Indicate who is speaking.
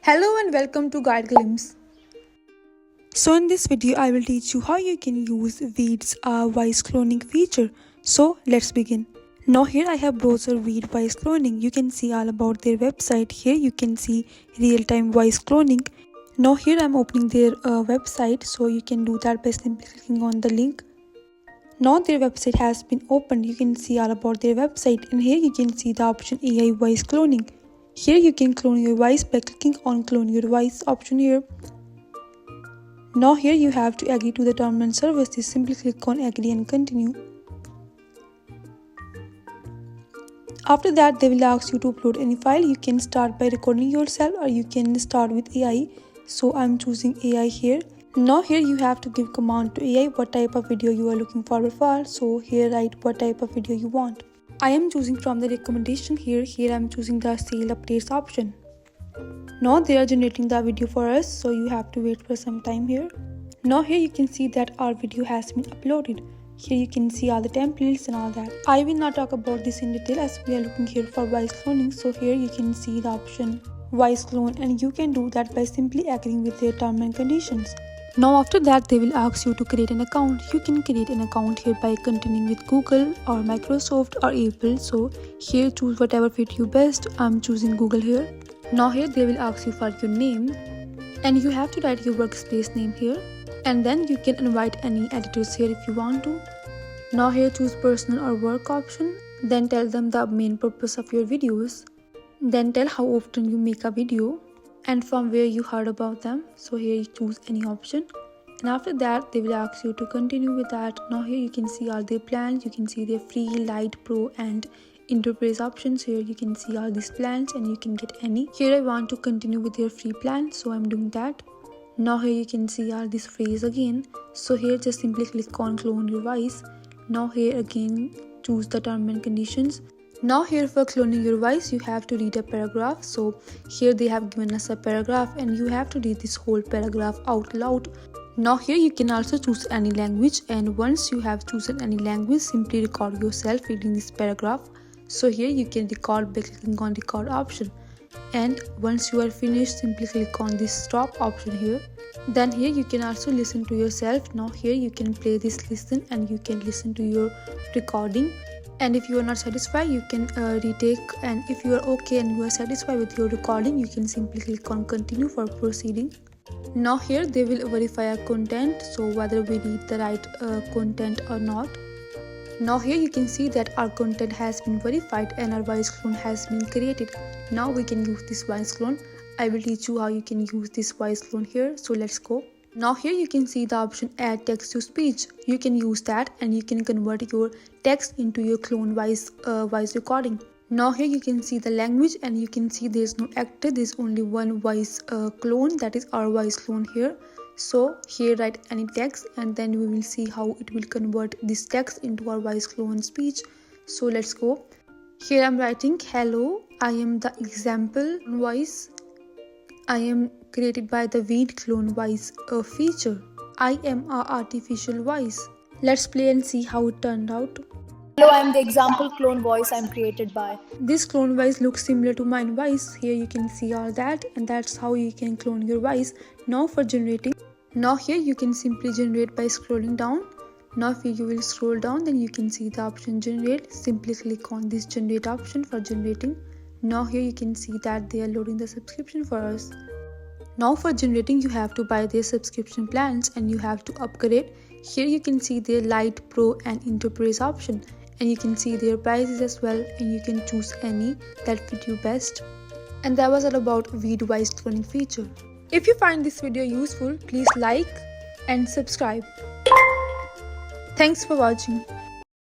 Speaker 1: Hello and welcome to Guide Glimpse. So in this video I will teach you how you can use Veed's voice cloning feature. So let's begin. Now here I have browser Veed Voice Cloning. You can see all about their website. Here you can see real-time voice cloning. Now here I'm opening their website, so you can do that by simply clicking on the link. Now their website has been opened. You can see all about their website, and here you can see the option AI voice cloning. Here you can clone your voice by clicking on clone your voice option here. Now here you have to agree to the terms and services. Simply click on agree and continue. After that they will ask you to upload any file. You can start by recording yourself or you can start with AI. So I'm choosing AI here. Now here you have to give command to AI what type of video you are looking forward for. So here write what type of video you want. I am choosing from the recommendation here. Here I am choosing the sale updates option. Now they are generating the video for us, so you have to wait for some time here. Now here you can see that our video has been uploaded. Here you can see all the templates and all that. I will not talk about this in detail as we are looking here for voice cloning. So here you can see the option voice clone, and you can do that by simply agreeing with their terms and conditions. Now after that they will ask you to create an account. You can create an account here by continuing with Google or Microsoft or Apple. So here choose whatever fit you best. I'm choosing Google here. Now here they will ask you for your name, and you have to write your workspace name here, and then you can invite any editors here if you want to. Now here choose personal or work option, then tell them the main purpose of your videos, then tell how often you make a video and from where you heard about them. So here you choose any option, and after that they will ask you to continue with that. Now here you can see all their plans. You can see their free, light, pro and enterprise options. Here you can see all these plans and you can get any. Here I want to continue with their free plan, so I'm doing that. Now here you can see all this phrase again. So here just simply click on clone your voice. Now here again choose the terms and conditions. Now here for cloning your voice you have to read a paragraph. So here they have given us a paragraph and you have to read this whole paragraph out loud. Now here you can also choose any language, and once you have chosen any language simply record yourself reading this paragraph. So here you can record by clicking on record option, and once you are finished simply click on this stop option here. Then here you can also listen to yourself. Now here you can play this listen and you can listen to your recording, and if you are not satisfied you can retake, and if you are okay and you are satisfied with your recording you can simply click on continue for proceeding. Now here they will verify our content, so whether we read the right content or not. Now here you can see that our content has been verified and our voice clone has been created. Now we can use this voice clone. I will teach you how you can use this voice clone here, so let's go. Now here you can see the option add text to speech. You can use that and you can convert your text into your clone voice recording. Now here you can see the language and you can see there's no actor, there's only one voice clone, that is our voice clone here. So here write any text and then we will see how it will convert this text into our voice clone speech. So let's go. Here I'm writing hello, I am the example voice. I am created by the Veed clone voice feature. I am a artificial voice. Let's play and see how it turned out.
Speaker 2: Hello, I am the example clone voice I am created by.
Speaker 1: This clone voice looks similar to mine voice. Here you can see all that, and that's how you can clone your voice. Now for generating. Now here you can simply generate by scrolling down. Now if you will scroll down then you can see the option generate. Simply click on this generate option for generating. Now here you can see that they are loading the subscription for us. Now for generating you have to buy their subscription plans and you have to upgrade. Here you can see their light, pro and enterprise option, and you can see their prices as well, and you can choose any that fit you best. And that was all about Veed voice cloning feature. If you find this video useful, please like and subscribe. Thanks for watching.